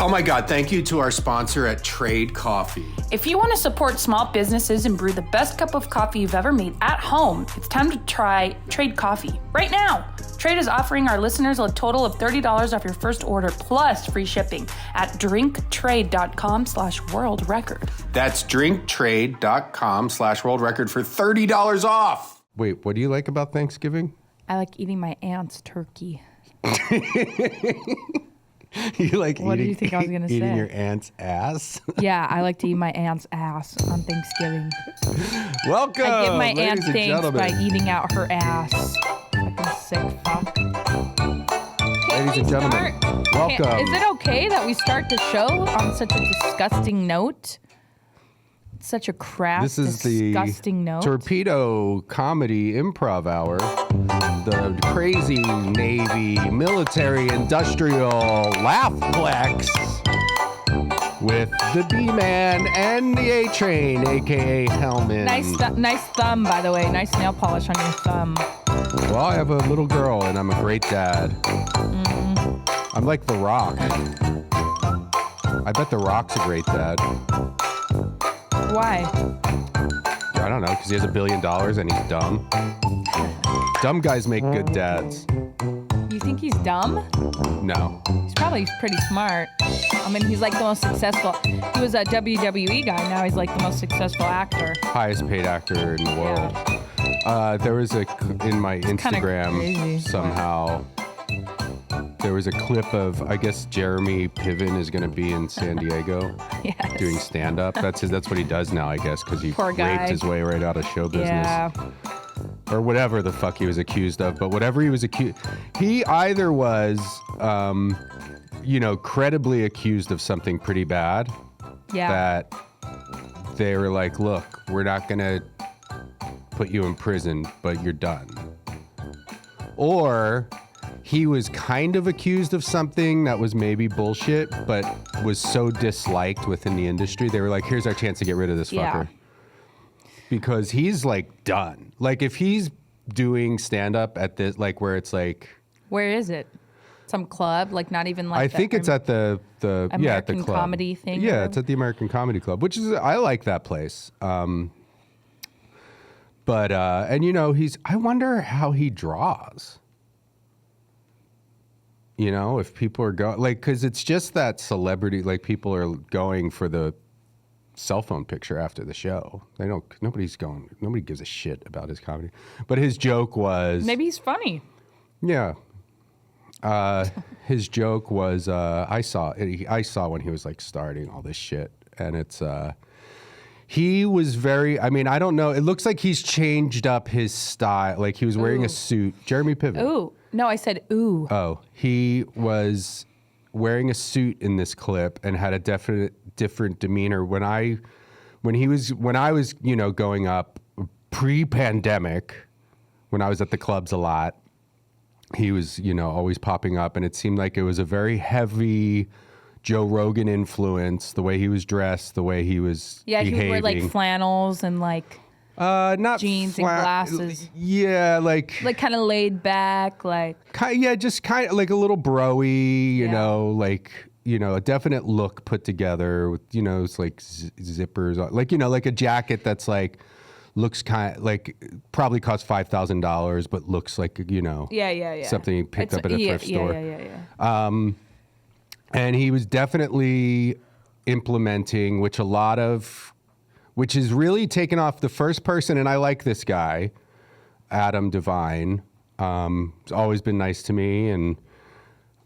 Oh my God, thank you to our sponsor at Trade Coffee. If you want to support small businesses and brew the best cup of coffee you've ever made at home, it's time to try Trade Coffee right now. Trade is offering our listeners a total of $30 off your first order plus free shipping at drinktrade.com/world record. That's drinktrade.com/world record for $30 off. Wait, what do you like about Thanksgiving? I like eating my aunt's turkey. You like What do you think I was gonna eating say? your aunt's ass? Yeah, I like to eat my aunt's ass on Thanksgiving. Welcome, I give my ladies aunt and thanks gentlemen. by eating out her ass. Fucking sick fuck. Ladies and gentlemen, welcome. Is it okay that we start the show on such a disgusting note? Such a crass, This is disgusting the note. Torpedo Comedy Improv Hour, the crazy Navy military industrial laughplex with the B-Man and the A-Train, a.k.a. Hellman. Nice thumb, by the way. Nice nail polish on your thumb. Well, I have a little girl and I'm a great dad. Mm-hmm. I'm like The Rock. I bet The Rock's a great dad. Why? I don't know, because he has $1 billion and he's dumb. Dumb guys make good dads. You think he's dumb? No. He's probably pretty smart. I mean, he's like the most successful. He was a WWE guy. Now he's like the most successful actor. Highest paid actor in the world. There was in my Instagram crazy. somehow, there was a clip of, I guess Jeremy Piven is going to be in San Diego Yes. doing stand-up. That's what he does now, I guess, because he Poor guy. raped his way right out of show business. Yeah. Or whatever the fuck he was accused of. But whatever he was accused, he either was, credibly accused of something pretty bad. Yeah. That they were like, look, we're not going to put you in prison, but you're done. Or he was kind of accused of something that was maybe bullshit, but was so disliked within the industry. They were like, here's our chance to get rid of this fucker. Because he's like done. Like if he's doing stand up at this, like where it's like, Where is it? Some club? Like not even like I think it's at the at the American club. Comedy thing? Yeah, it's at the American Comedy Club, which is, I like that place. But I wonder how he draws. If people are going, like, because it's just that celebrity, like people are going for the cell phone picture after the show. Nobody gives a shit about his comedy. But his joke was, Maybe he's funny. yeah. His joke was, I saw when he was like starting all this shit, and it's, he was very, I mean, I don't know. It looks like he's changed up his style. Like he was wearing a suit. Jeremy Piven. Ooh. No, I said ooh. Oh, he was wearing a suit in this clip and had a different demeanor. When I was, going up pre-pandemic, when I was at the clubs a lot, he was, always popping up, and it seemed like it was a very heavy Joe Rogan influence, the way he was dressed, the way he was behaving. He would wear like flannels and like not jeans and glasses. Yeah, like kind of laid back, like. Just kind of like a little broy, a definite look put together with, it's like zippers, like, like a jacket that's like, looks kind of like probably costs $5,000, but looks like, something you picked up at a thrift store. Yeah. And he was definitely implementing, which is really taken off the first person. And I like this guy, Adam Devine. He's always been nice to me, and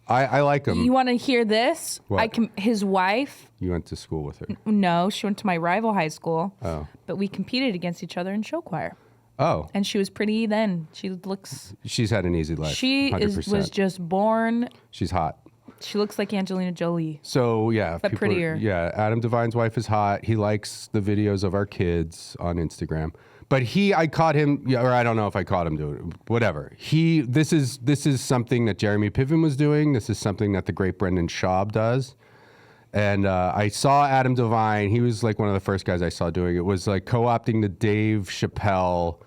I like him. You want to hear this? What? His wife. You went to school with her? No, she went to my rival high school. Oh. But we competed against each other in show choir. Oh. And she was pretty then. She's had an easy life. She 100%. was just born. She's hot. She looks like Angelina Jolie. So yeah, But prettier. Adam Devine's wife is hot. He likes the videos of our kids on Instagram. But I caught him, or I don't know if I caught him doing it, whatever. This is something that Jeremy Piven was doing. This is something that the great Brendan Schaub does. And I saw Adam Devine. He was like one of the first guys I saw doing it. Was like co-opting the Dave Chappelle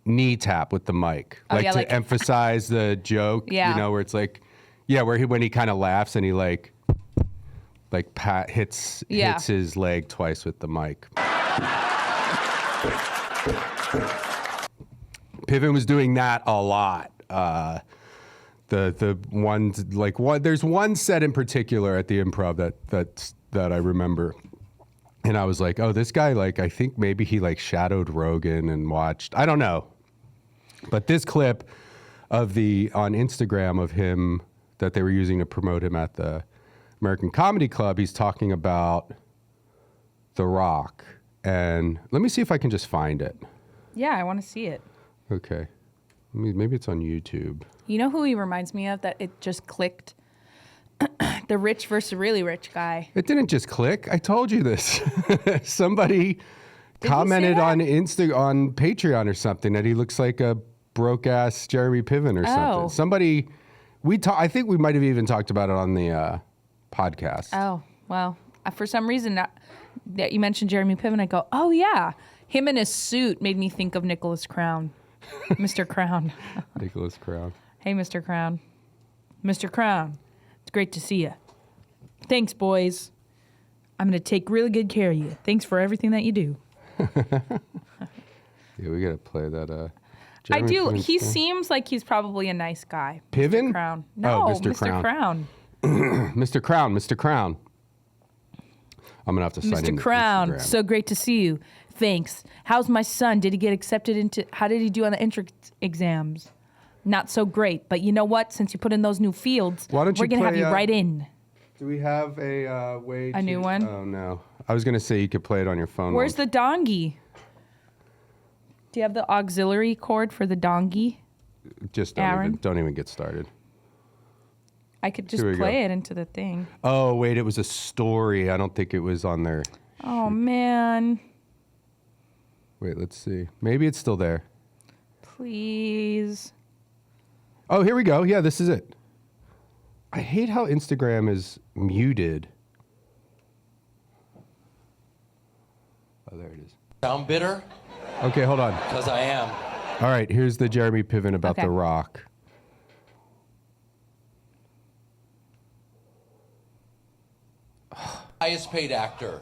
knee tap with the mic, to emphasize the joke. Yeah. Where it's like, when he kind of laughs and he like like Pat hits his leg twice with the mic. Piven was doing that a lot. The ones like there's one set in particular at the Improv that I remember, and I was like, oh, this guy, like, I think maybe he like shadowed Rogan and watched. I don't know, but this clip on Instagram of him that they were using to promote him at the American Comedy Club, he's talking about The Rock, and let me see if I can just find it. Yeah, I want to see it. Okay. Maybe it's on YouTube. You know who he reminds me of that it just clicked? The rich versus really rich guy. It didn't just click. I told you this. Somebody commented on on Patreon or something that he looks like a broke ass Jeremy Piven or something. Somebody I think we might have even talked about it on the podcast. Oh, well, for some reason that you mentioned Jeremy Piven, I go, oh yeah. Him in his suit made me think of Nicholas Crown. Mr. Crown. Nicholas Crown. Hey, Mr. Crown. Mr. Crown, it's great to see you. Thanks, boys. I'm going to take really good care of you. Thanks for everything that you do. Yeah, we got to play that. I do. He seems like he's probably a nice guy. Piven? Mr. Crown. No, Mr. Crown. Mr. Crown. Mr. Crown. I'm going to have to sign in. Mr. Crown, so great to see you. Thanks. How's my son? Did he get accepted into, how did he do on the entrance exams? Not so great, but you know what? Since you put in those new fields, we're going to have you right in. Do we have a way A new one? Oh, no. I was going to say you could play it on your phone. Where's the dongy? Do you have the auxiliary cord for the dongy? Just Aaron? don't even get started. I could just play it into the thing. Oh, wait, it was a story. I don't think it was on there. Oh, man. Wait, let's see. Maybe it's still there. Please. Oh, here we go. Yeah, this is it. I hate how Instagram is muted. Oh, there it is. Sound bitter? Okay, hold on. Because I am. All right, here's the Jeremy Piven about The Rock. Highest paid actor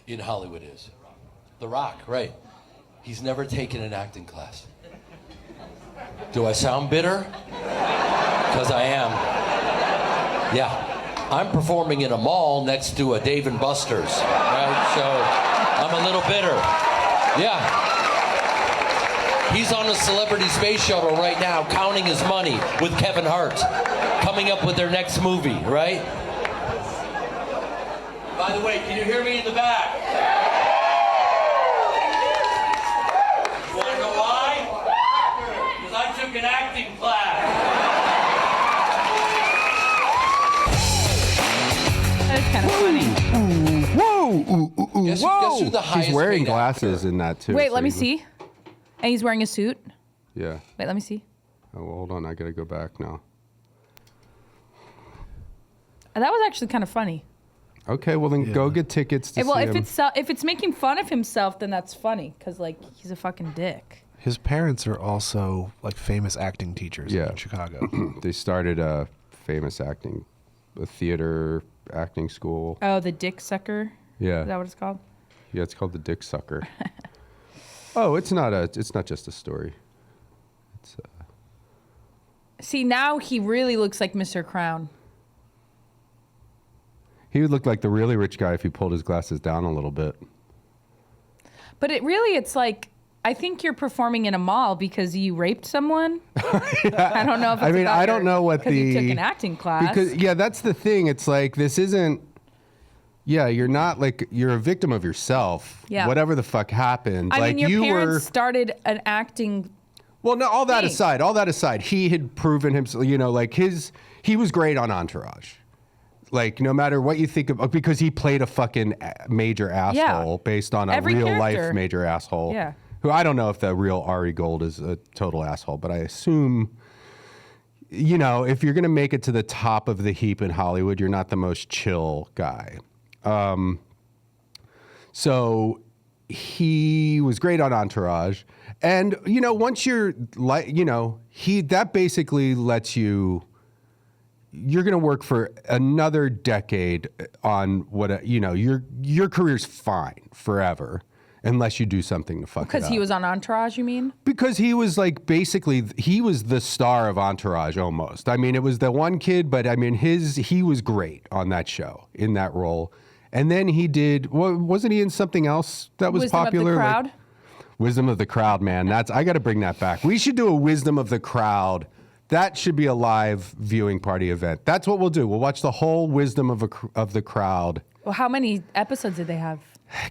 in Hollywood is The Rock, right? He's never taken an acting class. Do I sound bitter? Because I am. Yeah. I'm performing in a mall next to a Dave & Buster's, right? So I'm a little bitter. Yeah. He's on a celebrity space shuttle right now counting his money with Kevin Hart, coming up with their next movie, right? By the way, can you hear me in the back? You want to know why? Because I took an acting class. That's kind of funny. Whoa! Guess who the highest He's wearing paid glasses actor? in that too. Wait, let me see. And he's wearing a suit. Yeah. Wait, let me see. Oh, well, hold on. I gotta go back now. That was actually kind of funny. Okay, well then go get tickets to Well, see if it's making fun of himself, then that's funny because like he's a fucking dick. His parents are also like famous acting teachers in Chicago. They started a theater acting school. Oh, the dick sucker. Yeah. Is that what it's called? Yeah, it's called The Dick Sucker. Oh, it's not just a story. It's See, now he really looks like Mr. Crown. He would look like the really rich guy if he pulled his glasses down a little bit. But it's like, I think you're performing in a mall because you raped someone. I don't know if it's I don't know what you took an acting class. Because that's the thing. It's like this isn't. Yeah, you're not like you're a victim of yourself. Yeah. Whatever the fuck happened. I like mean, your parents started an acting. Well, no, all that aside, he had proven himself. You know, like he was great on Entourage. Like, no matter what you think of, because he played a fucking major asshole based on a real life major asshole. Yeah. Who I don't know if the real Ari Gold is a total asshole, but I assume, you know, if you're going to make it to the top of the heap in Hollywood, you're not the most chill guy. So he was great on Entourage. And, you know, once you're like, you know, that basically lets you you're going to work for another decade on what, your career's fine forever unless you do something to fuck it up. Because he was on Entourage, you mean? Because he was basically, he was the star of Entourage almost. I mean, it was the one kid, but I mean, he was great on that show, in that role. And then he did, wasn't he in something else that was Wisdom popular? of the Crowd? Wisdom of the Crowd, man. I got to bring that back. We should do a Wisdom of the Crowd. That should be a live viewing party event. That's what we'll do. We'll watch the whole Wisdom of the Crowd. Well, how many episodes did they have?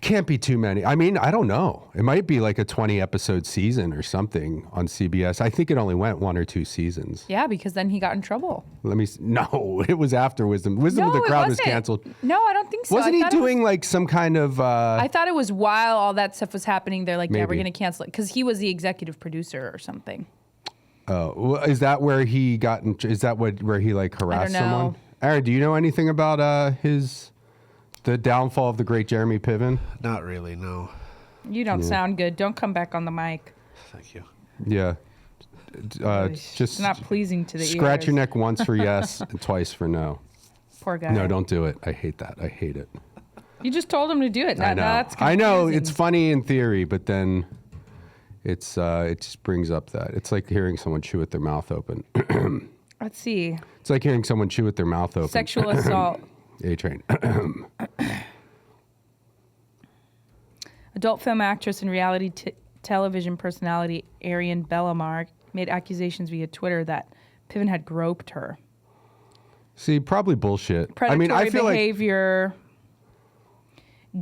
Can't be too many. I mean, I don't know. It might be like a 20-episode season or something on CBS. I think it only went 1 or 2 seasons. Yeah, because then he got in trouble. No, it was after Wisdom. Wisdom of the Crowd was canceled. No, I don't think so. Wasn't he doing like some kind of... I thought it was while all that stuff was happening. They're like, yeah, we're Maybe. going to cancel it. Because he was the executive producer or something. Oh, is that where he got? Is that where he like harassed I don't know. someone? Aaron, do you know anything about the downfall of the great Jeremy Piven? Not really, no. You don't sound good. Don't come back on the mic. Thank you. Yeah. Just It's not pleasing to the scratch ears. your neck once for yes and twice for no. Poor guy. No, don't do it. I hate that. I hate it. You just told him to do it. I know. That's I know confusing. it's funny in theory, but then it just brings up that it's like hearing someone chew with their mouth open. Let's see. It's like hearing someone chew with their mouth open. Sexual assault. A-Train. Adult film actress and reality television personality Ariane Bellamar made accusations via Twitter that Piven had groped her. See, probably bullshit. Predatory I feel behavior,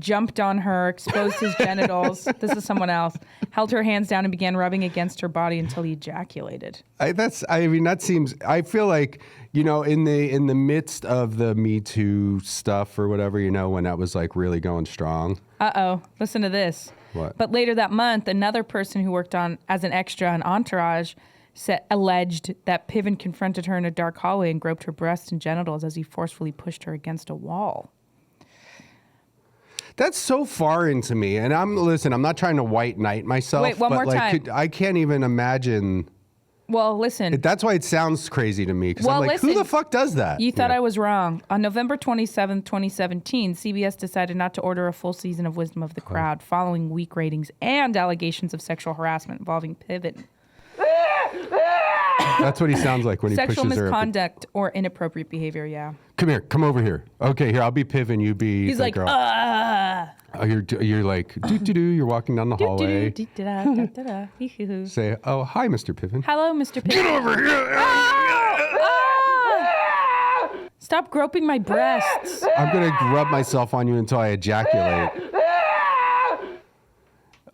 jumped on her, exposed his genitals. This is someone else. Held her hands down and began rubbing against her body until he ejaculated. that seems. I feel like in the midst of the Me Too stuff or whatever, when that was like really going strong. Listen to this. What? But later that month, another person who worked on as an extra on Entourage alleged that Piven confronted her in a dark hallway and groped her breasts and genitals as he forcefully pushed her against a wall. That's so foreign to me. And I'm not trying to white knight myself. Wait, one more time. I can't even imagine. Well, listen. That's why it sounds crazy to me. Because Well, I'm like, who listen, the fuck does that? You thought I was wrong. On November 27, 2017, CBS decided not to order a full season of Wisdom of the Crowd following weak ratings and allegations of sexual harassment involving Piven. That's what he sounds like when he Sexual pushes her. misconduct or inappropriate behavior, yeah. Come here. Come over here. Okay, here. I'll be Piven. You be He's the like, girl. Oh, you're like, do. You're walking down the hallway. Say, oh, hi, Mr. Piven. Hello, Mr. Piven. Get over here. Stop groping my breasts. I'm going to rub myself on you until I ejaculate.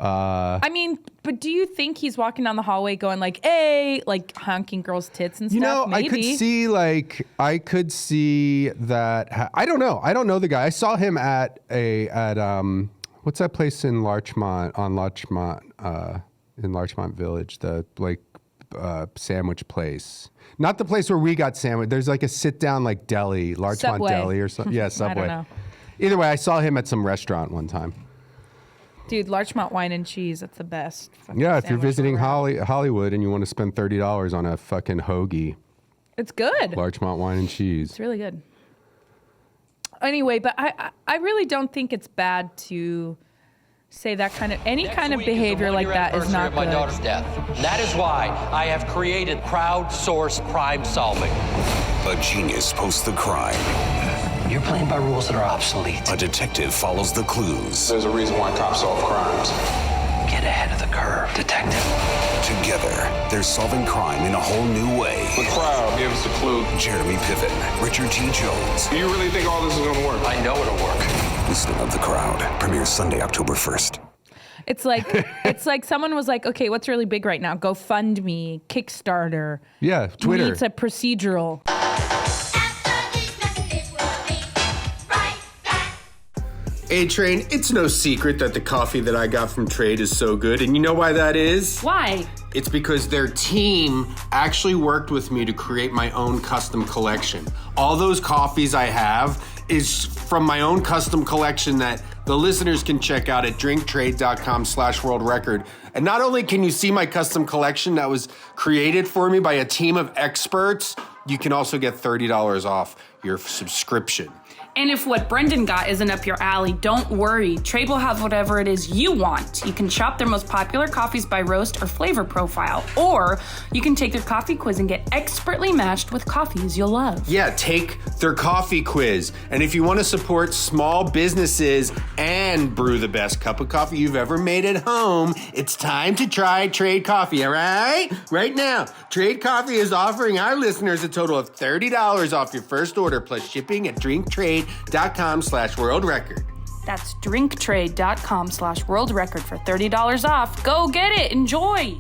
I mean, but do you think he's walking down the hallway going like, hey, like honking girls' tits and stuff? Maybe. I could see that. I don't know. I don't know the guy. I saw him at what's that place in Larchmont, in Larchmont Village, the sandwich place. Not the place where we got sandwich. There's like a sit down like deli, Larchmont Subway. Deli or something. Yeah, Subway. I don't know. Either way, I saw him at some restaurant one time. Dude, Larchmont Wine and Cheese, that's the best. Yeah, if you're sandwich visiting around. Hollywood and you want to spend $30 on a fucking hoagie, It's good. Larchmont Wine and Cheese. It's really good. Anyway, but I really don't think it's bad to say that kind of Next kind of week is the behavior like one-year that is anniversary not of my good. daughter's death. That is why I have created crowdsourced crime solving. A genius posts the crime. You're playing by rules that are obsolete. A detective follows the clues. There's a reason why cops solve crimes. Get ahead of the curve, detective. Together, they're solving crime in a whole new way. The crowd gave us a clue. Jeremy Piven, Richard T. Jones. Do you really think all this is going to work? I know it'll work. Wisdom of the Crowd premieres Sunday, October 1st. It's like someone was like, okay, what's really big right now? GoFundMe, Kickstarter. Yeah, Twitter. It's a procedural. A-Train, it's no secret that the coffee that I got from Trade is so good. And you know why that is? Why? It's because their team actually worked with me to create my own custom collection. All those coffees I have is from my own custom collection that the listeners can check out at drinktrade.com/worldrecord. And not only can you see my custom collection that was created for me by a team of experts, you can also get $30 off your subscription. And if what Brendan got isn't up your alley, don't worry. Trade will have whatever it is you want. You can shop their most popular coffees by roast or flavor profile, or you can take their coffee quiz and get expertly matched with coffees you'll love. Yeah, take their coffee quiz. And if you want to support small businesses and brew the best cup of coffee you've ever made at home, it's time to try Trade Coffee, all right? Right now, Trade Coffee is offering our listeners a total of $30 off your first order plus shipping at drinktrade.com/world record. That's drinktrade.com/world record for $30 off. Go get it. Enjoy.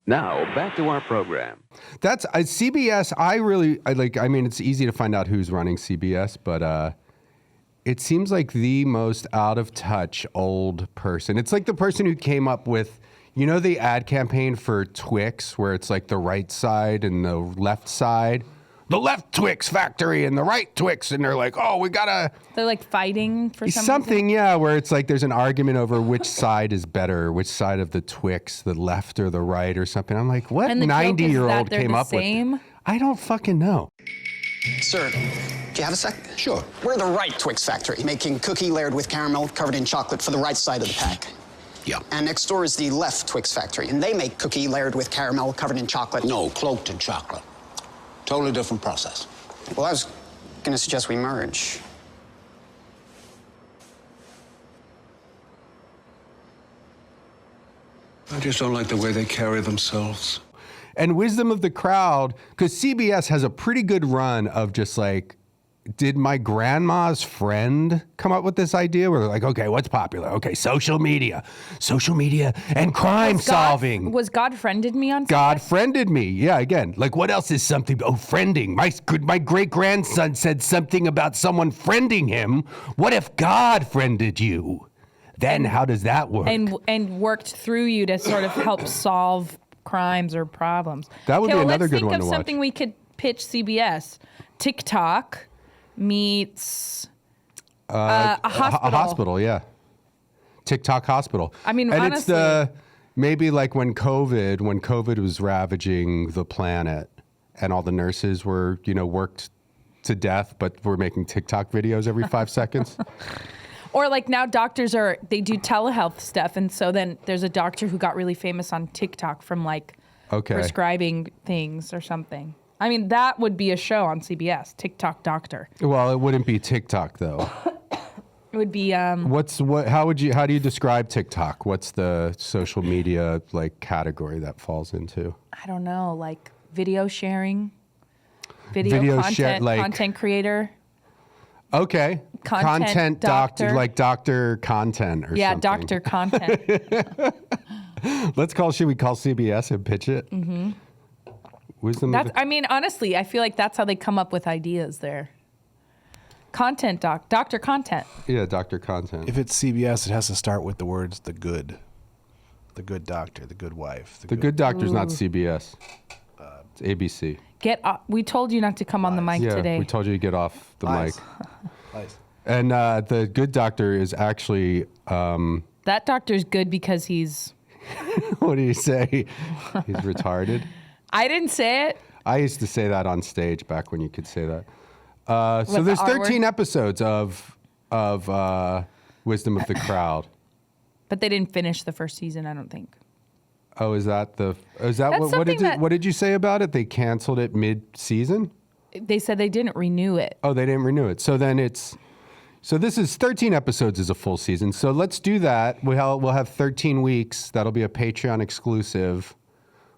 Now, back to our program. That's CBS. I mean, it's easy to find out who's running CBS, but it seems like the most out of touch old person. It's like the person who came up with, you know, the ad campaign for Twix, where it's like the right side and the left side. The left Twix factory and the right Twix, and they're like, oh, we gotta. They're like fighting for something, yeah, where it's like there's an argument over which side is better, which side of the Twix, the left or the right or something. I'm like, what 90-year-old came up with? I don't fucking know. Sir, do you have a sec? Sure. We're the right Twix factory, making cookie layered with caramel, covered in chocolate for the right side of the pack. Yeah. And next door is the left Twix factory, and they make cookie layered with caramel, covered in chocolate. No, cloaked in chocolate. Totally different process. Well, I was going to suggest we merge. I just don't like the way they carry themselves. And wisdom of the crowd, because CBS has a pretty good run of just like, did my grandma's friend come up with this idea where they're like, okay, what's popular? Okay, social media and crime solving. Was God friended me on God friended me. Yeah, again, like what else is something? Oh, friending. My great grandson said something about someone friending him. What if God friended you? Then how does that work? And worked through you to sort of help solve crimes or problems. That would be another good one to watch. Let's think of something we could pitch CBS. TikTok meets a hospital. A hospital, yeah. TikTok hospital. I mean, and honestly, it's maybe like when COVID was ravaging the planet and all the nurses were, worked to death, but were making TikTok videos every 5 seconds. Or like now doctors they do telehealth stuff. And so then there's a doctor who got really famous on TikTok from prescribing things or something. I mean, that would be a show on CBS, TikTok Doctor. Well, it wouldn't be TikTok though. It would be how do you describe TikTok? What's the social media category that falls into? I don't know, like video sharing, content creator. Okay. Content doctor, like Dr. Content or something. Yeah, Dr. Content. Should we call CBS and pitch it? Mm-hmm. Honestly, I feel like that's how they come up with ideas there. Dr. Content. Yeah, Dr. Content. If it's CBS, it has to start with the words "the good doctor, the good wife." The good doctor's not CBS. It's ABC. We told you not to come on the mic today. Yeah, we told you to get off the mic. Nice. And the good doctor is actually... that doctor's good because he's... What do you say? He's retarded? I didn't say it. I used to say that on stage back when you could say that. So there's 13 episodes of Wisdom of the Crowd. But they didn't finish the first season, I don't think. Oh, what did you say about it? They canceled it mid-season? They said they didn't renew it. Oh, they didn't renew it. So then this is 13 episodes is a full season. So let's do that. We'll have 13 weeks. That'll be a Patreon exclusive.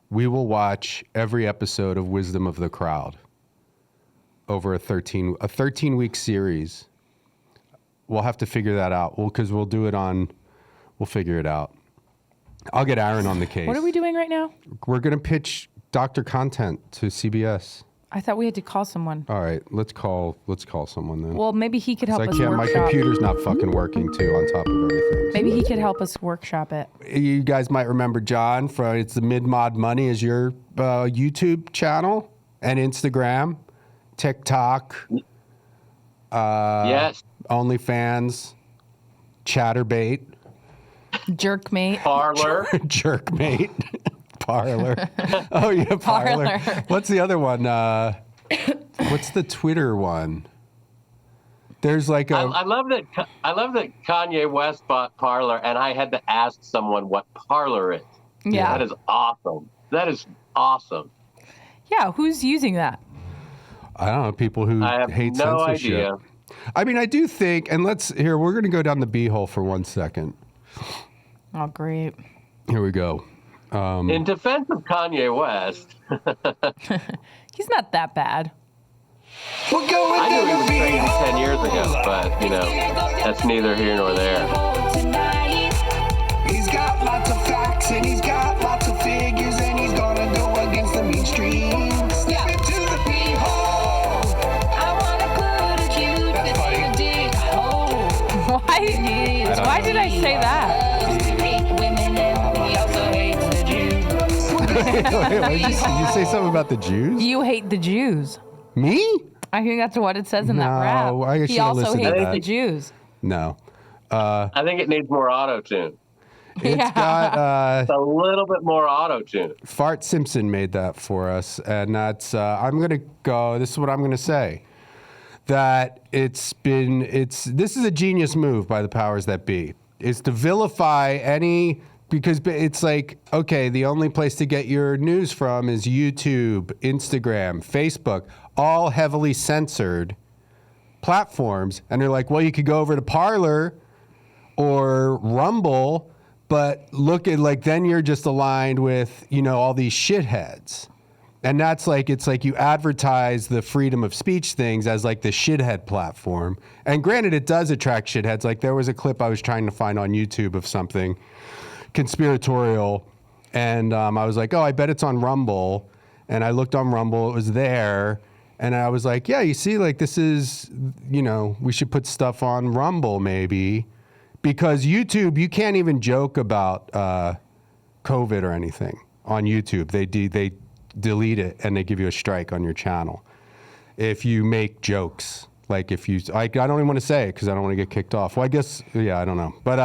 We will watch every episode of Wisdom of the Crowd over a 13-week series. We'll have to figure that out. We'll figure it out. I'll get Aaron on the case. What are we doing right now? We're going to pitch Dr. Content to CBS. I thought we had to call someone. All right, let's call someone then. Well, maybe he could help us workshop. My computer's not fucking working too on top of everything. Maybe he could help us workshop it. You guys might remember John from It's the Mid-Mod Money is your YouTube channel and Instagram, TikTok. Yes. OnlyFans, Chatterbait. Jerkmate. Parlor. Jerkmate. Parler. Oh yeah, Parler. What's the other one? What's the Twitter one? There's like a. I love that. I love that Kanye West bought Parler, and I had to ask someone what Parler is. Yeah, that is awesome. That is awesome. Yeah, who's using that? I don't know. People who hate no censorship. idea. I mean, I do think, and we're going to go down the b-hole for 1 second. Oh, great. Here we go. In defense of Kanye West, he's not that bad. I knew he was crazy 10 years ago, but, that's neither here nor there. He's got lots of facts and he's got lots of figures and he's gonna go against the mainstream. Step into the b-hole. I wanna put a cute in the dig hole. Why did I say that? Wait, you say something about the Jews? You hate the Jews. Me? I think that's what it says in that rap. I He also listened to hates that. the Jews. No. I think it needs more auto-tune. It's got a little bit more auto-tune. Fart Simpson made that for us, and that's this is what I'm gonna say. That this is a genius move by the powers that be. Is to vilify because it's like, okay, the only place to get your news from is YouTube, Instagram, Facebook, all heavily censored platforms. And they're like, well, you could go over to Parler or Rumble, but look at then you're just aligned with, all these shitheads. And that's it's like you advertise the freedom of speech things as like the shithead platform. And granted, it does attract shitheads. Like there was a clip I was trying to find on YouTube of something conspiratorial, and I was like, oh, I bet it's on Rumble. And I looked on Rumble, it was there, and I was like, yeah, you see, this is, we should put stuff on Rumble maybe, because YouTube, you can't even joke about COVID or anything on YouTube. They delete it and they give you a strike on your channel if you make jokes. I don't even want to say it because I don't want to get kicked off. Well, I guess, yeah, I don't know, but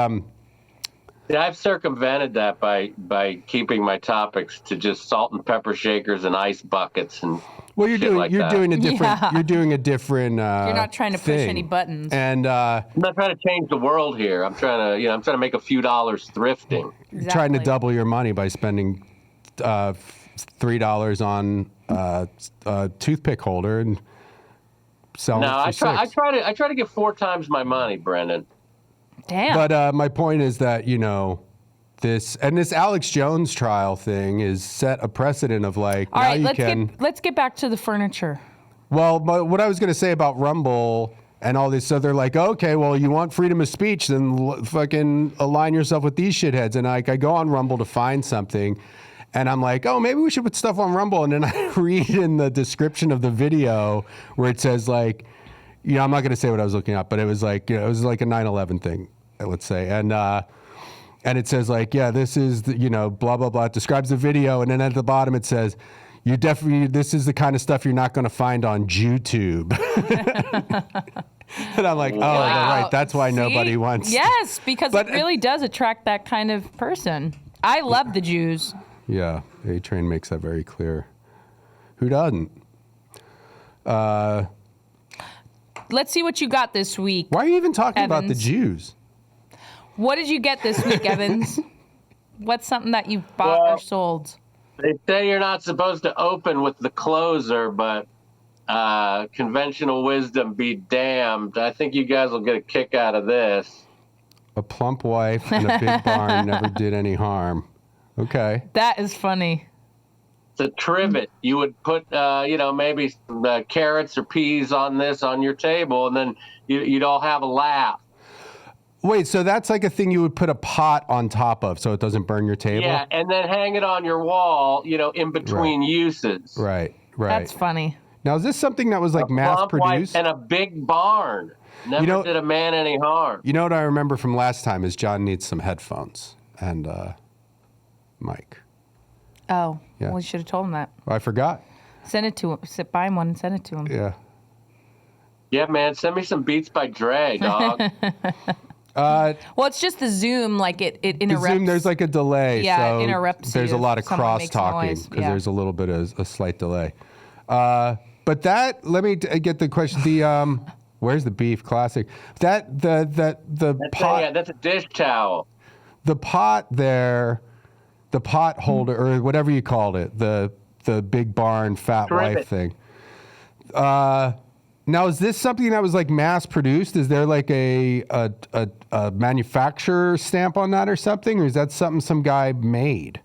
Yeah, I've circumvented that by keeping my topics to just salt and pepper shakers and ice buckets and you're doing a different you're not trying to push any buttons. And I'm not trying to change the world here. I'm trying to make a few dollars thrifting. Exactly. Trying to double your money by spending $3 on a toothpick holder and selling it for $6. I try to get 4 times my money, Brendan. Damn. But my point is that, this Alex Jones trial thing is set a precedent of All right, let's get back to the furniture. Well, but what I was going to say about Rumble and all this, so they're like, okay, well, you want freedom of speech, then fucking align yourself with these shitheads. And I go on Rumble to find something, and I'm like, oh, maybe we should put stuff on Rumble. And then I read in the description of the video where it says I'm not going to say what I was looking at, but it was it was like a 9/11 thing, let's say. And it says yeah, this is, blah, blah, blah. It describes the video. And then at the bottom it says, this is the kind of stuff you're not going to find on YouTube. And I'm like, right. That's why nobody wants. Yes, because it really does attract that kind of person. I love the Jews. Yeah, A-Train makes that very clear. Who doesn't? Let's see what you got this week. Why are you even talking Evans? about the Jews? What did you get this week, Evans? What's something that you bought or sold? They say you're not supposed to open with the closer, but conventional wisdom be damned. I think you guys will get a kick out of this. A plump wife and a big barn never did any harm. Okay. That is funny. It's a trivet. You would put, maybe some carrots or peas on your table, and then you'd all have a laugh. Wait, so that's like a thing you would put a pot on top of so it doesn't burn your table? Yeah, and then hang it on your wall, in between uses. Right. That's funny. Now, is this something that was mass-produced? And a big barn. Never did a man any harm. You know what I remember from last time is John needs some headphones and mic. Oh, yeah. Well, you should have told him that. I forgot. Send it to him. Buy him one and send it to him. Yeah. Yeah, man, send me some Beats by Dre, dog. Well, it's just the Zoom, like it interrupts. The Zoom, there's like a delay. Yeah, so it interrupts. There's you a lot of if someone cross makes talking noise. because Yeah. there's a little bit of a slight delay. But that, let me get the question. The where's the beef? Classic. The pot. That's a dish towel. The pot there, the pot holder or whatever you called it, the big barn fat wife thing. Now, is this something that was like mass produced? Is there like a manufacturer stamp on that or something? Or is that something some guy made?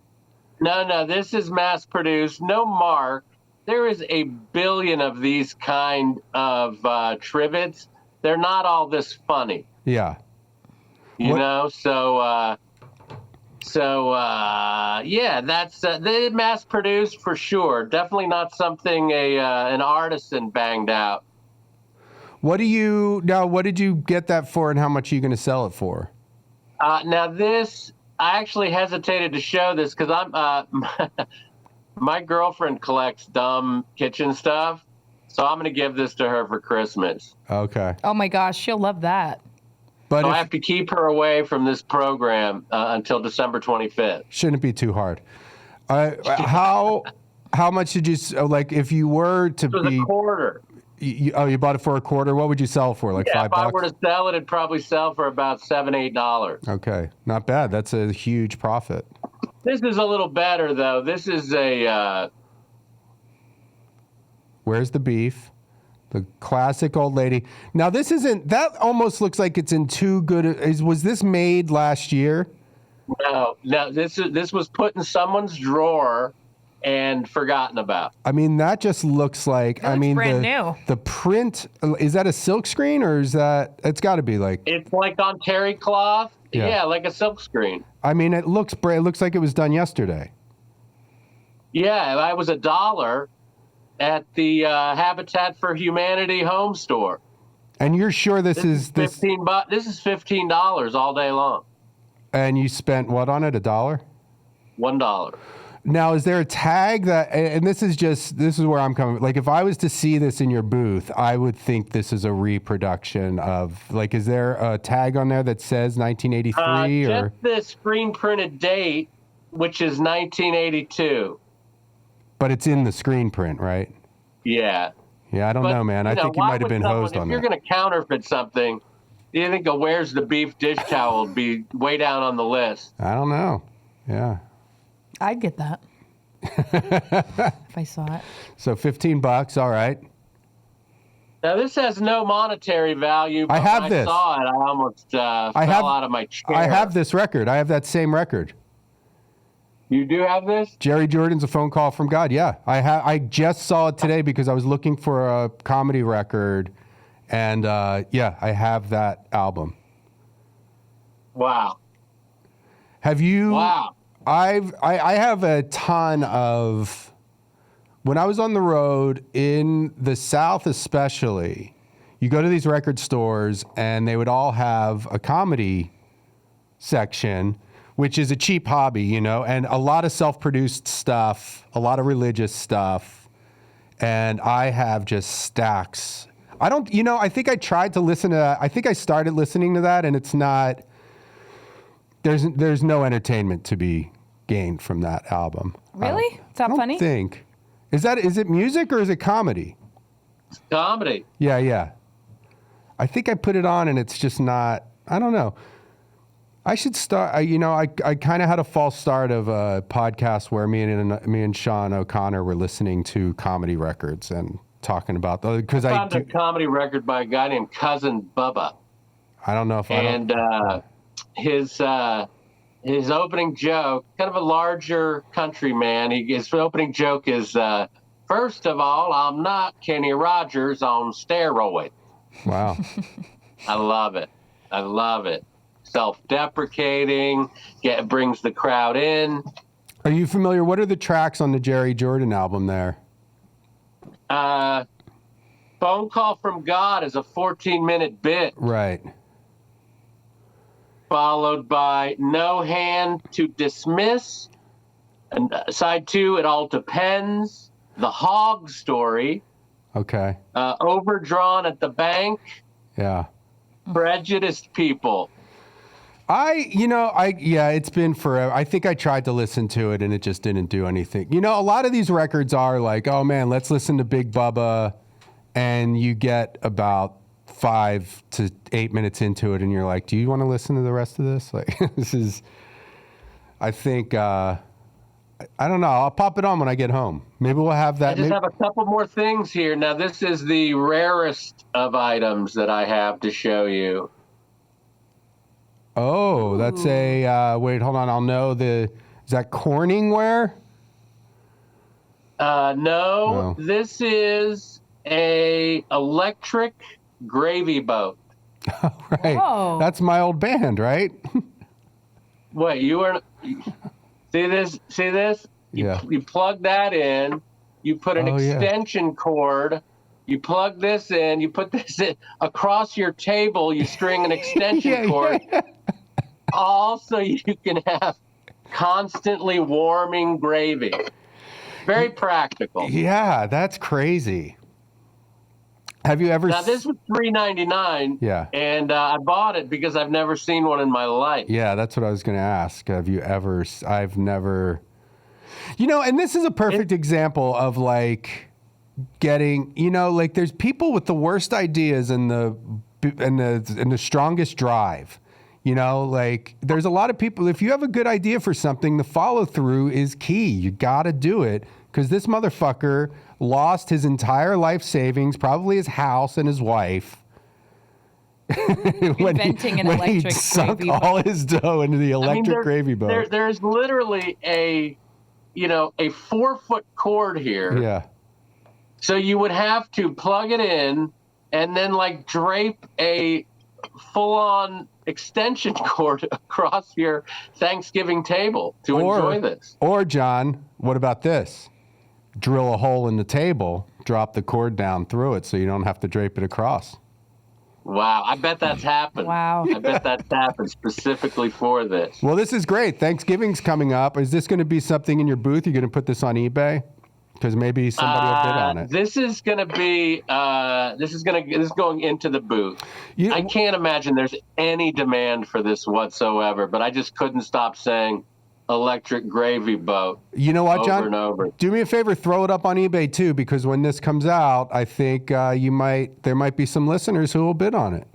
No, this is mass produced. No mark. There is a billion of these kind of trivets. They're not all this funny. Yeah. You know, so yeah, that's they mass produced for sure. Definitely not something an artisan banged out. What did you get that for, and how much are you going to sell it for? Now this, I actually hesitated to show this because I'm my girlfriend collects dumb kitchen stuff, so I'm going to give this to her for Christmas. Okay. Oh my gosh, she'll love that. But so I have to keep her away from this program until December 25th. Shouldn't be too hard. How much did you like? If you were to be a quarter. You bought it for a quarter. What would you sell for? Like $5? If I were to sell it, it'd probably sell for about $7-8. Okay, not bad. That's a huge profit. This is a little better though. This is a. Where's the beef? The classic old lady. Now this isn't. That almost looks like it's in too good. Was this made last year? No. This was put in someone's drawer and forgotten about. I mean, that just looks like. brand new. The print, is that a silk screen or is that? It's got to be like. It's like on terry cloth. Yeah, like a silk screen. I mean, it looks like it was done yesterday. Yeah, it was $1 at the Habitat for Humanity home store. And you're sure this is $15? This is $15 all day long. And you spent what on it? $1? $1. Now, is there a tag that? And this is where I'm coming. Like, if I was to see this in your booth, I would think this is a reproduction of. Like, is there a tag on there that says 1983 or? Just the screen printed date, which is 1982. But it's in the screen print, right? Yeah. Yeah, I don't know, man. I think you might have been hosed on that. If you're going to counterfeit something, do you think a Where's the Beef dish towel would be way down on the list? I don't know. Yeah. I'd get that if I saw it. So $15, all right. Now this has no monetary value. But I have when this. I saw it, I almost fell out of my chair. I have this record. I have that same record. You do have this? Jerry Jordan's A Phone Call from God. Yeah, I just saw it today because I was looking for a comedy record, and yeah, I have that album. Wow. Have you? Wow. I have a ton of. When I was on the road in the South, especially, you go to these record stores and they would all have a comedy section, which is a cheap hobby, you know, and a lot of self-produced stuff, a lot of religious stuff, and I have just stacks. I think I tried to listen to that. I think I started listening to that, and it's not. There's no entertainment to be gained from that album. Really? It's not funny? I think. Is it music or is it comedy? It's comedy. Yeah. I think I put it on and it's just not, I don't know. I should start, I kind of had a false start of a podcast where me and Sean O'Connor were listening to comedy records and talking about those. Because I found a comedy record by a guy named Cousin Bubba. I don't know if his opening joke, kind of a larger country man. His opening joke is, first of all, I'm not Kenny Rogers on steroids. Wow. I love it. Self-deprecating, brings the crowd in. Are you familiar? What are the tracks on the Jerry Jordan album there? Phone Call from God is a 14-minute bit. Right. Followed by No Hand to Dismiss. And side 2, It All Depends. The Hog Story. Okay. Overdrawn at the Bank. Yeah. Prejudiced People. It's been forever. I think I tried to listen to it and it just didn't do anything. You know, a lot of these records are like, oh man, let's listen to Big Bubba, and you get about 5 to 8 minutes into it and you're like, do you want to listen to the rest of this? Like, I think, I don't know. I'll pop it on when I get home. Maybe we'll have that. I just have a couple more things here. Now, this is the rarest of items that I have to show you. Oh, that's a, wait, hold on. I'll know is that Corningware? No, this is a electric gravy boat. Right. Oh. That's my old band, right? Wait, you are, see this? You plug that in, you put an extension cord, you plug this in, you put this in across your table, you string an extension cord. All so you can have constantly warming gravy. Very practical. Yeah, that's crazy. Have you ever? Now this was $3.99. Yeah. And I bought it because I've never seen one in my life. Yeah, that's what I was going to ask. Have you ever? I've never. You know, and this is a perfect example of like getting. You know, like there's people with the worst ideas and the strongest drive. You know, like there's a lot of people. If you have a good idea for something, the follow through is key. You got to do it because this motherfucker lost his entire life savings, probably his house and his wife. Inventing an electric he sunk gravy all boat. his dough into the electric gravy boat. There's literally a 4-foot cord here. Yeah. So you would have to plug it in and then like drape a full-on extension cord across your Thanksgiving table to enjoy this. Or John, what about this? Drill a hole in the table, drop the cord down through it so you don't have to drape it across. Wow, I bet that's happened. Wow. I bet that's happened specifically for this. Well, this is great. Thanksgiving's coming up. Is this going to be something in your booth? You're going to put this on eBay? Because maybe somebody will bid on it. This is going to be. This is going into the booth. I can't imagine there's any demand for this whatsoever. But I just couldn't stop saying electric gravy boat. You know what, John? Over and over. Do me a favor, throw it up on eBay too, because when this comes out, I think there might be some listeners who will bid on it.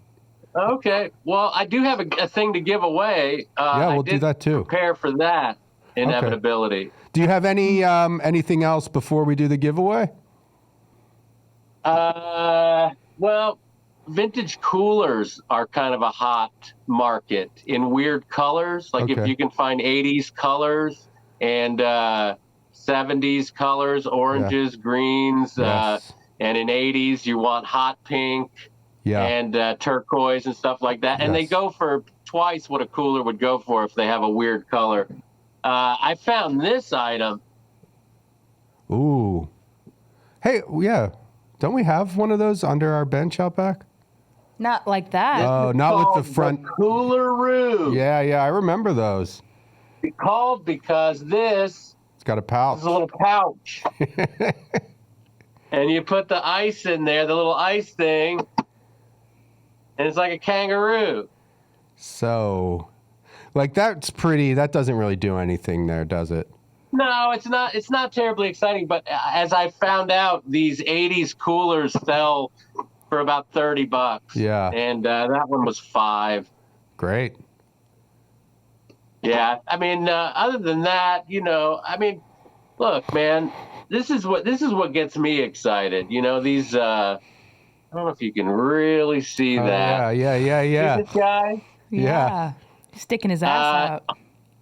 Okay. Well, I do have a thing to give away. Yeah, we'll do that too. Prepare for that inevitability. Okay. Do you have any anything else before we do the giveaway? Well, vintage coolers are kind of a hot market in weird colors. Like if you can find 80s colors and 70s colors, oranges, greens, and in 80s you want hot pink and turquoise and stuff like that. And they go for twice what a cooler would go for if they have a weird color. I found this item. Ooh. Hey, yeah. Don't we have one of those under our bench out back? Not like that. Oh, not with the front. Cooler-roo. Yeah, I remember those. It's called because it's got a pouch. It's a little pouch. And you put the ice in there, the little ice thing, and it's like a kangaroo. So, like that doesn't really do anything there, does it? No, it's not. It's not terribly exciting. But as I found out, these 80s coolers sell for about $30. Yeah. And that one was $5. Great. Yeah. I mean, other than that, I mean, look, man, this is what gets me excited. These. I don't know if you can really see that. Yeah. See this guy? Yeah. Sticking his ass out.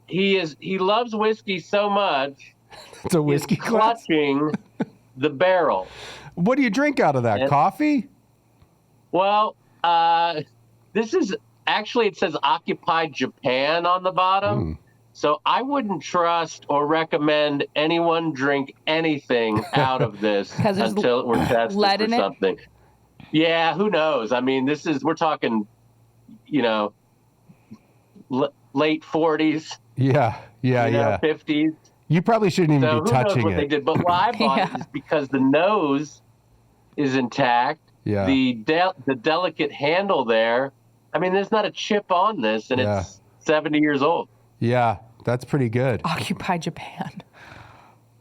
He loves whiskey so much. It's a whiskey he's clutching the barrel. What do you drink out of that? Coffee? Well, this is actually, it says Occupied Japan on the bottom. So I wouldn't trust or recommend anyone drink anything out of this until we're tested for something. Yeah, who knows? I mean, we're talking, late 40s. Yeah. 50s. You probably shouldn't even be touching what it. They did. But why I bought it is because the nose is intact. Yeah. The delicate handle there. I mean, there's not a chip on this, and it's 70 years old. Yeah, that's pretty good. Occupy Japan.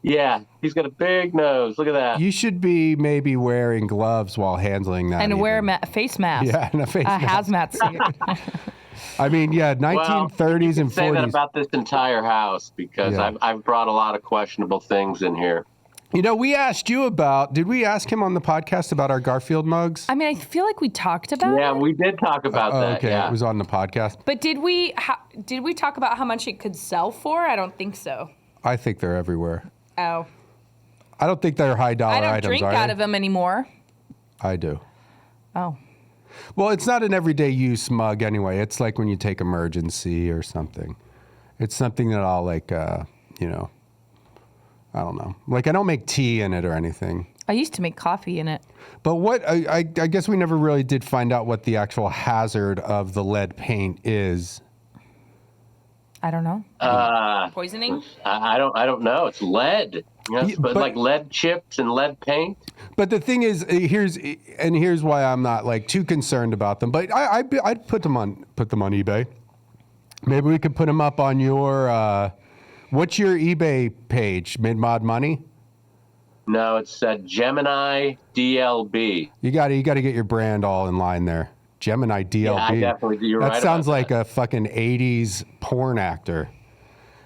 Yeah, he's got a big nose. Look at that. You should be maybe wearing gloves while handling that. And wear a face mask. Yeah, and a face mask. Hazmat suit. I mean, yeah, 1930s and 40s. Say that about this entire house because Yeah. I've brought a lot of questionable things in here. You know, we asked you about, did we ask him on the podcast about our Garfield mugs? I mean, I feel like we talked about Yeah, it. we did talk about that. Okay, yeah. it was on the podcast. But did we talk about how much it could sell for? I don't think so. I think they're everywhere. Oh. I don't think they're high dollar I don't items, drink are out they? of them anymore. I do. Oh. Well, it's not an everyday use mug anyway. It's like when you take emergency or something. It's something that I'll like, you know, I don't know. Like I don't make tea in it or anything. I used to make coffee in it. But what, I guess we never really did find out what the actual hazard of the lead paint is. I don't know. Poisoning? I don't know. It's lead. You know, but like lead chips and lead paint. But the thing is, here's why I'm not like too concerned about them. But I'd put them on eBay. Maybe we could put them up on your. What's your eBay page? Mid-Mod Money? No, it's Gemini DLB. You got to get your brand all in line there. Gemini DLB. Yeah, I definitely do. You're that right sounds about like a fucking 80s porn actor.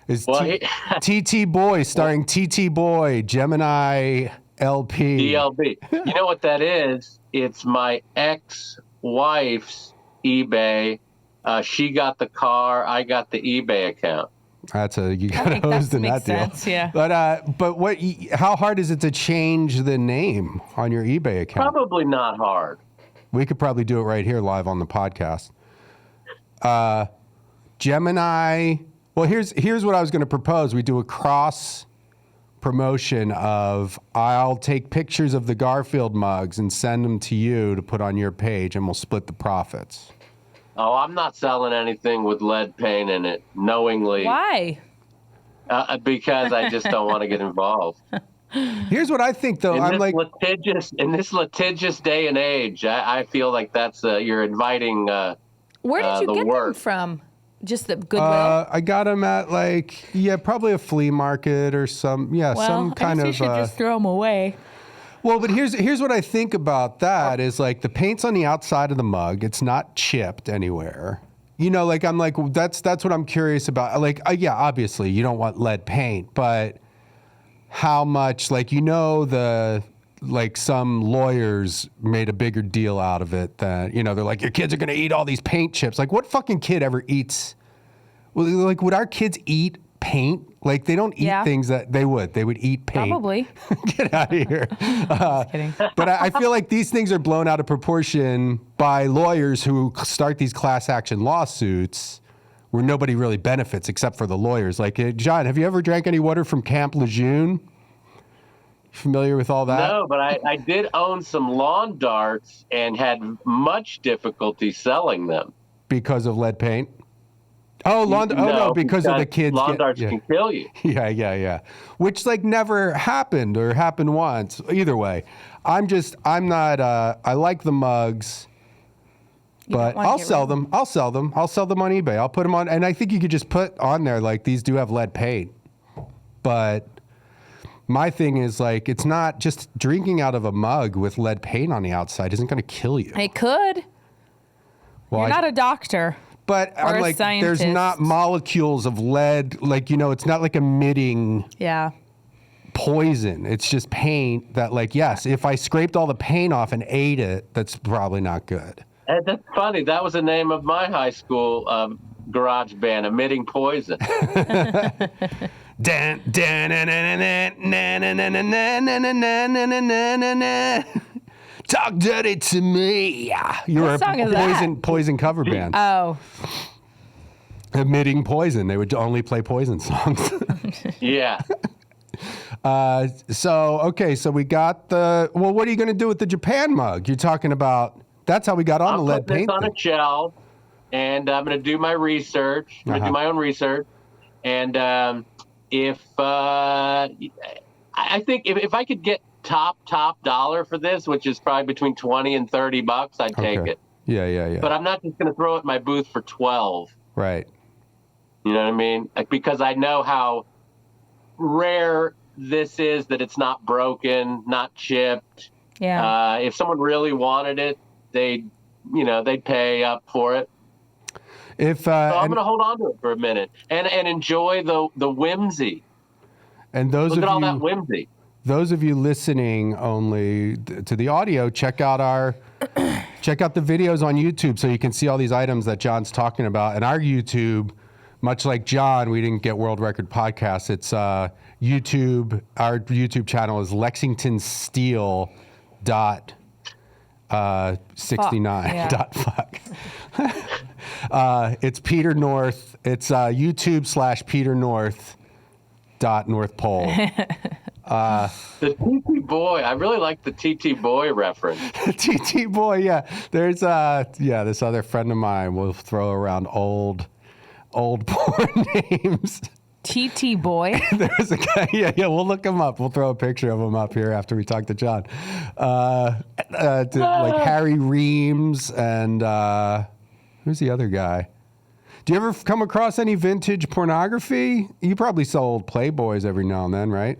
Is Well, TT Boy starring TT Boy, Gemini LP. DLB. You know what that is? It's my ex-wife's eBay. She got the car. I got the eBay account. You got hosed in that deal. Sense, yeah. But what? How hard is it to change the name on your eBay account? Probably not hard. We could probably do it right here live on the podcast. Gemini. Well, here's what I was going to propose. We do a cross promotion of I'll take pictures of the Garfield mugs and send them to you to put on your page, and we'll split the profits. Oh, I'm not selling anything with lead paint in it, knowingly. Why? Because I just don't want to get involved. Here's what I think, though. In this litigious day and age, I feel like that's you're inviting. Where did you the get work. them from? Just the Goodwill? I got them at probably a flea market or some kind I guess of. you should just throw them away. Well, but here's what I think about that is like the paint's on the outside of the mug. It's not chipped anywhere. You know, like I'm like that's what I'm curious about. Like, yeah, obviously you don't want lead paint, but how much? Like, some lawyers made a bigger deal out of it than they're like, your kids are gonna eat all these paint chips. Like, what fucking kid ever eats? Well, like, would our kids eat paint? Like, they don't eat things that they would. They would eat paint. Probably. Get out of here. Just kidding. But I feel like these things are blown out of proportion by lawyers who start these class action lawsuits where nobody really benefits except for the lawyers. Like, John, have you ever drank any water from Camp Lejeune? Familiar with all that? No, but I did own some lawn darts and had much difficulty selling them. Because of lead paint? No, because of the kids. Lawn darts can kill you. Yeah. Which never happened or happened once. Either way, I'm not. I like the mugs, but I'll sell them. I'll sell them on eBay. I'll put them on, and I think you could just put on there like these do have lead paint. But my thing is it's not just drinking out of a mug with lead paint on the outside isn't going to kill you. It could. Well, You're not a doctor. But I'm like, there's not molecules of lead, it's not like emitting poison. It's just paint that yes, if I scraped all the paint off and ate it, that's probably not good. And that's funny. That was the name of my high school garage band, Emitting Poison. Talk dirty to me. You're a poison cover band. Oh. Emitting Poison. They would only play Poison songs. Yeah. So we got what are you going to do with the Japan mug? You're talking about, that's how we got on the lead paint. I'm putting this on a shelf, and I'm going to do my research. I'm going to do my own research. And I think if I could get top dollar for this, which is probably between $20 and $30, I'd take it. Yeah. But I'm not just going to throw it in my booth for $12. Right. You know what I mean? Like, because I know how rare this is, that it's not broken, not chipped. Yeah. If someone really wanted it, they'd pay up for it. So I'm going to hold on to it for a minute and enjoy the whimsy. And Look at all that whimsy. Those of you listening only to the audio, check out the videos on YouTube so you can see all these items that John's talking about. And our YouTube, much like John, we didn't get World Record Podcast. It's YouTube. Our YouTube channel is Lexington Steel dot 69 Yeah. dot fuck. It's Peter North. It's YouTube/Peter North dot North Pole. The TT Boy. I really like the TT Boy reference. TT Boy, yeah. There's this other friend of mine will throw around old porn names. TT Boy. There's a guy, yeah, we'll look him up. We'll throw a picture of him up here after we talk to John. Like Harry Reams and who's the other guy? Do you ever come across any vintage pornography? You probably sold Playboys every now and then, right?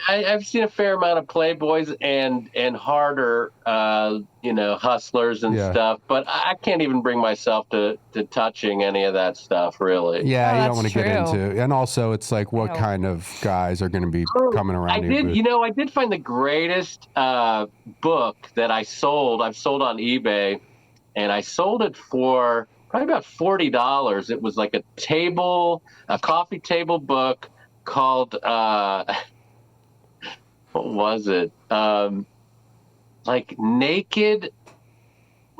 I've seen a fair amount of Playboys and harder, hustlers and stuff, but I can't even bring myself to touching any of that stuff, really. Yeah, you don't want to get into. And also, it's like, what kind of guys are going to be coming around your booth? I did find the greatest book that I sold. I've sold on eBay, and I sold it for probably about $40. It was like a coffee table book called... what was it? Like naked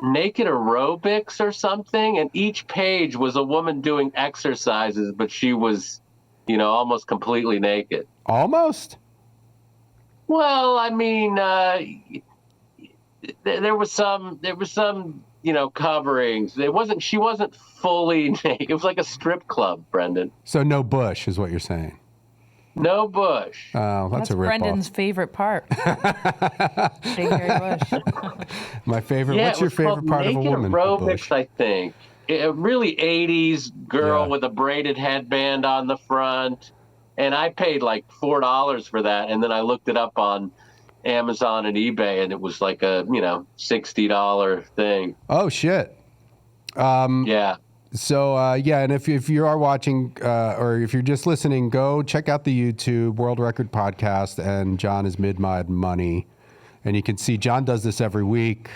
aerobics or something. And each page was a woman doing exercises, but she was, almost completely naked. Almost? Well, I mean, there was some, coverings. She wasn't fully naked. It was like a strip club, Brendan. So no bush is what you're saying. No bush. Oh, that's a ripoff. Brendan's favorite part. Big hairy bush. My favorite. What's your favorite part of a woman? Aerobics, I think. A really 80s girl with a braided headband on the front. And I paid like $4 for that. And then I looked it up on Amazon and eBay, and it was like a, $60 thing. Oh, shit. Yeah. So, and if you are watching or if you're just listening, go check out the YouTube World Record Podcast, and John is Mid-Mod Money. And you can see John does this every week.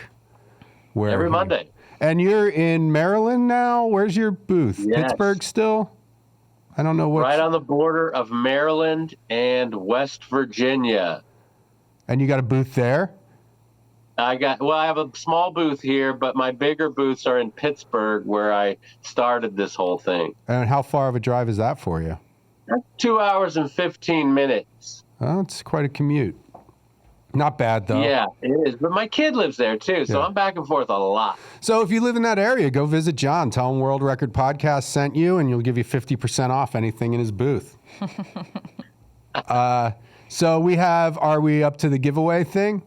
Every Monday. And you're in Maryland now? Where's your booth? Yes. Pittsburgh still? I don't know what. Right on the border of Maryland and West Virginia. And you got a booth there? I have a small booth here, but my bigger booths are in Pittsburgh, where I started this whole thing. And how far of a drive is that for you? 2 hours and 15 minutes. Oh, it's quite a commute. Not bad, though. Yeah, it is. But my kid lives there, too, so I'm back and forth a lot. So if you live in that area, go visit John. Tell him World Record Podcast sent you, and you'll give you 50% off anything in his booth. So are we up to the giveaway thing?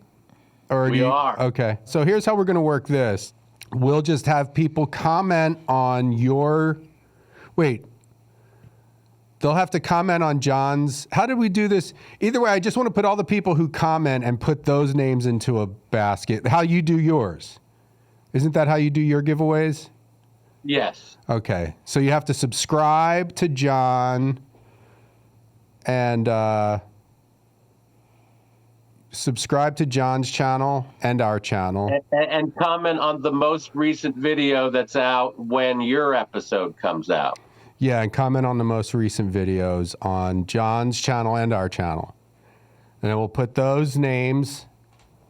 Or we are. Okay. So here's how we're going to work this. We'll just have people comment on they'll have to comment on John's. How did we do this? Either way, I just want to put all the people who comment and put those names into a basket. How you do yours. Isn't that how you do your giveaways? Yes. Okay. So you have to subscribe to John and subscribe to John's channel and our channel. And comment on the most recent video that's out when your episode comes out. Yeah, and comment on the most recent videos on John's channel and our channel. And then we'll put those names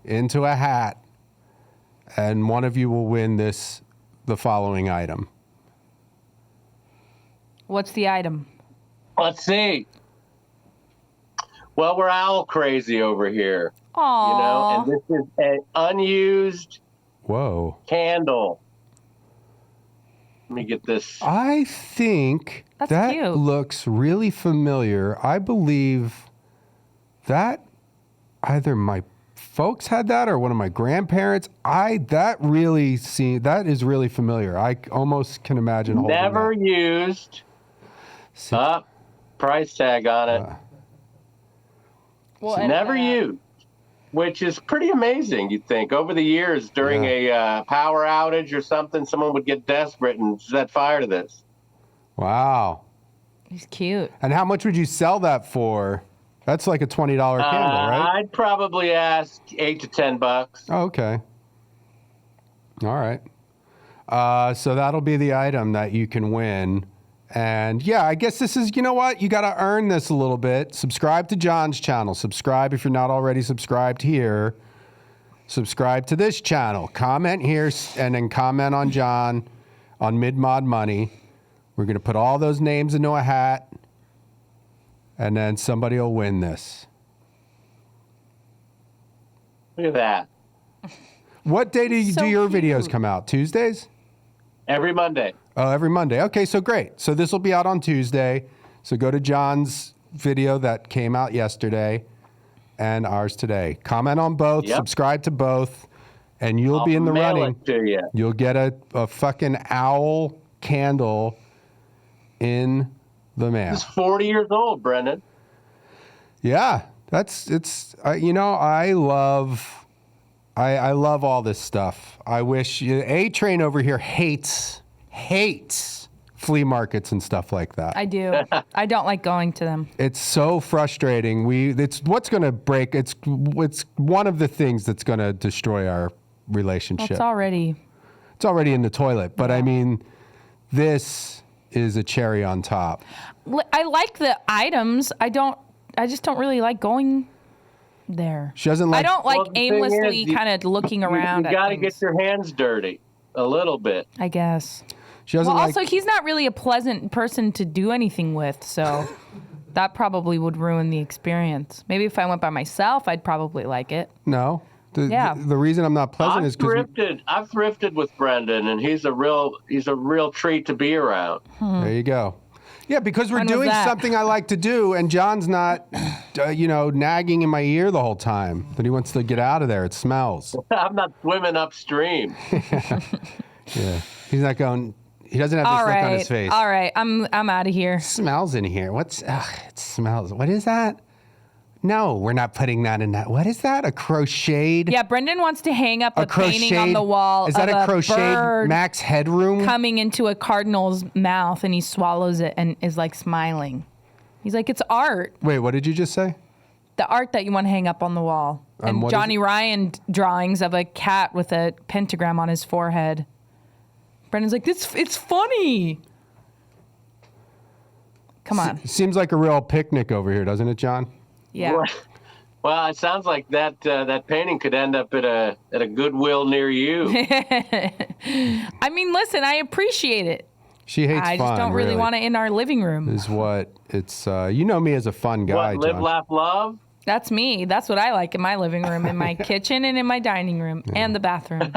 into a hat, and one of you will win the following item. What's the item? Let's see. Well, we're owl crazy over here. Aww. And this is an unused candle. Let me get this. I think that cute. Looks really familiar. I believe that either my folks had that or one of my grandparents. That is really familiar. I almost can imagine holding Never that. used. Price tag on it. We'll It's edit never that out. used, which is pretty amazing, you'd think. Over the years, during a power outage or something, someone would get desperate and set fire to this. Wow. He's cute. And how much would you sell that for? That's like a $20 candle, right? I'd probably ask $8 to $10. Oh, okay. All right. So that'll be the item that you can win. And yeah, I guess this is, you know what? You got to earn this a little bit. Subscribe to John's channel. Subscribe if you're not already subscribed here. Subscribe to this channel. Comment here and then comment on John on Mid-Mod Money. We're going to put all those names into a hat. And then somebody will win this. Look at that. What day do your videos come out? Tuesdays? Every Monday. Oh, every Monday. Okay, so great. So this will be out on Tuesday. So go to John's video that came out yesterday and ours today. Comment on both, subscribe to both, and you'll be in the mail running. it to you. You'll get a fucking owl candle in the mail. It's 40 years old, Brendan. Yeah, I love all this stuff. I wish A-Train over here hates flea markets and stuff like that. I do. I don't like going to them. It's so frustrating. It's what's going to break. It's one of the things that's going to destroy our relationship. It's already in the toilet. But I mean, this is a cherry on top. I like the items. I just don't really like going there. She doesn't like. I don't like Well, the thing aimlessly is, kind of looking around. You got to get your hands dirty a little bit. I guess. She doesn't well, like. also, he's not really a pleasant person to do anything with, so that probably would ruin the experience. Maybe if I went by myself, I'd probably like it. No. Yeah. The reason I'm not pleasant is because I've thrifted with Brendan, and he's a real treat to be around. There you go. Yeah, because we're When was doing that? something I like to do, and John's not, nagging in my ear the whole time that he wants to get out of there. It smells. I'm not swimming upstream. Yeah, he's not going. He doesn't have this look on his face. All right, I'm out of here. It smells in here. It smells. What is that? No, we're not putting that in that. What is that? A crocheted? Yeah, Brendan wants to hang up a painting on the wall. Is that of a crocheted bird Max Headroom? coming into a cardinal's mouth, and he swallows it and is like smiling. He's like, it's art. Wait, what did you just say? The art that you want to hang up on the wall. And what is Johnny Ryan drawings of a cat with a pentagram on his forehead. Brendan's like, it's funny. Come on. Seems like a real picnic over here, doesn't it, John? Yeah. Well, it sounds like that painting could end up at a Goodwill near you. I mean, listen, I appreciate it. She hates fun. I just don't really want it in our living room. Is what it's. You know me as a fun guy. What, live, John. laugh, love? That's me. That's what I like in my living room, in my kitchen, and in my dining room, and the bathroom.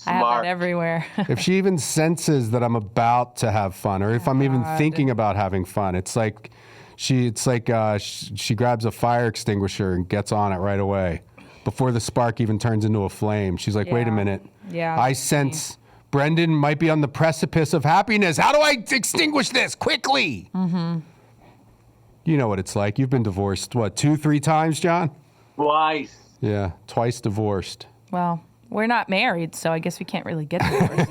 I have it everywhere. If she even senses that I'm about to have fun, or if I'm even thinking about having fun, it's like she grabs a fire extinguisher and gets on it right away before the spark even turns into a flame. She's like, wait a minute. Yeah. I sense Brendan might be on the precipice of happiness. How do I extinguish this quickly? Mm-hmm. You know what it's like. You've been divorced, what, 2-3 times, John? Twice. Yeah, twice divorced. Well, we're not married, so I guess we can't really get divorced.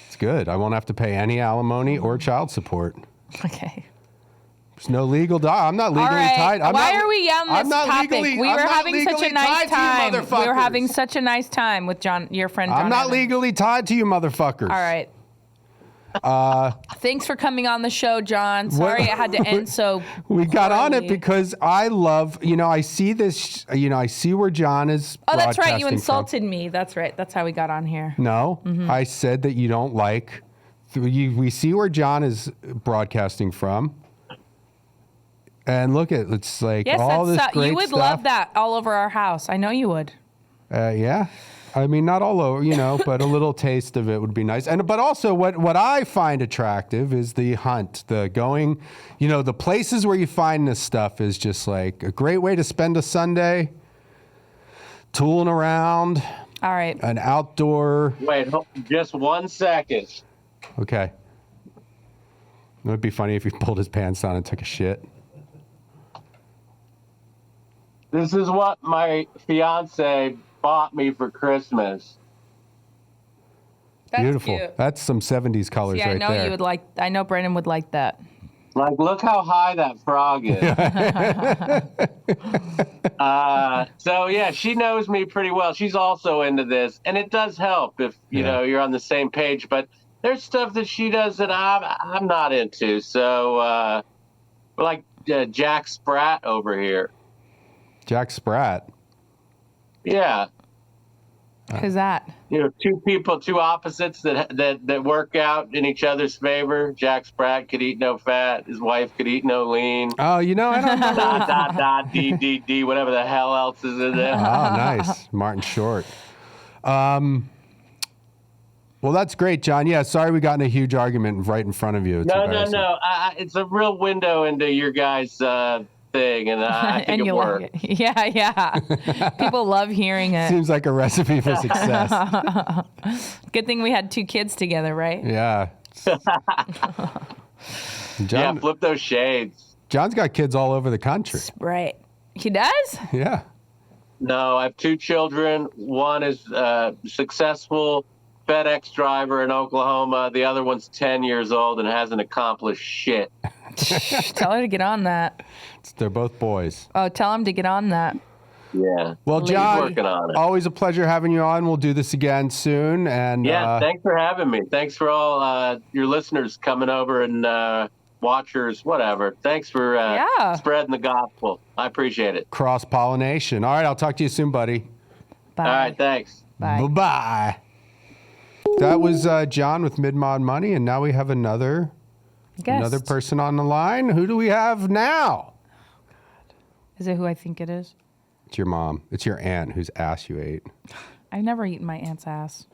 It's good. I won't have to pay any alimony or child support. Okay. There's no legal. I'm not legally tied. Why are we on this topic? We were having such a nice time. We were motherfuckers. having such a nice time with your friend John. I'm not Evans. legally tied to you, motherfuckers. All right. Thanks for coming on the show, John. Sorry it had to end so We got on it poorly. because I love, I see this, I see where John is. Oh, that's right. You broadcasting insulted me. That's right. That's how we got on here. from. No, I said that you don't like. We see where John is broadcasting from. And look at it's like Yes, all this that's great you would stuff. love that all over our house. I know you would. Yeah. I mean, not all over, but a little taste of it would be nice. But also what I find attractive is the hunt, the going, the places where you find this stuff is just like a great way to spend a Sunday, tooling around. All right. An outdoor. Wait, just 1 second. Okay. It would be funny if he pulled his pants down and took a shit. This is what my fiance bought me for Christmas. That's Beautiful. cute. That's some 70s colors See, right I know there. you would like. I know Brennan would like that. Like, look how high that frog is. So yeah, she knows me pretty well. She's also into this, and it does help if you know you're on the same page. But there's stuff that she does that I'm not into. So like Jack Spratt over here. Jack Spratt. Yeah. Who's that? You know, two people, two opposites that work out in each other's favor. Jack Spratt could eat no fat. His wife could eat no lean. Oh, you know, I don't know. D, whatever the hell else is in there. Oh, nice. Martin Short. Well, that's great, John. Yeah, sorry we got in a huge argument right in front of you. It's No. It's a real window into your guys' thing, and I think And it you worked. like it. Yeah. People love hearing it. Seems like a recipe for success. Good thing we had 2 kids together, right? Yeah. Yeah, flip those shades. John's got kids all over the country. Right. He does? Yeah. No, I have 2 children. One is successful FedEx driver in Oklahoma. The other one's 10 years old and hasn't accomplished shit. Tell her to get on that. They're both boys. Oh, tell him to get on that. Yeah. Well, He's John, working on it. always a pleasure having you on. We'll do this again soon. And Yeah, thanks for having me. Thanks for all your listeners coming over and watchers, whatever. Thanks for spreading the gospel. I appreciate it. cross-pollination. All right, I'll talk to you soon, buddy. Bye. All right, thanks. Bye. Bye-bye. That was John with Mid-Mod Money, and now we have another person on the line. Who do we have now? Is it who I think it is? It's your mom. It's your aunt whose ass you ate. I've never eaten my aunt's ass.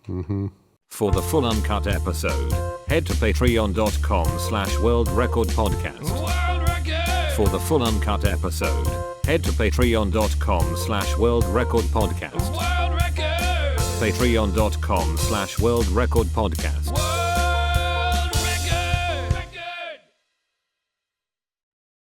Mm-hmm. For the full uncut episode, head to patreon.com/worldrecordpodcast. For the full uncut episode, head to patreon.com/worldrecordpodcast. Patreon.com/worldrecordpodcast.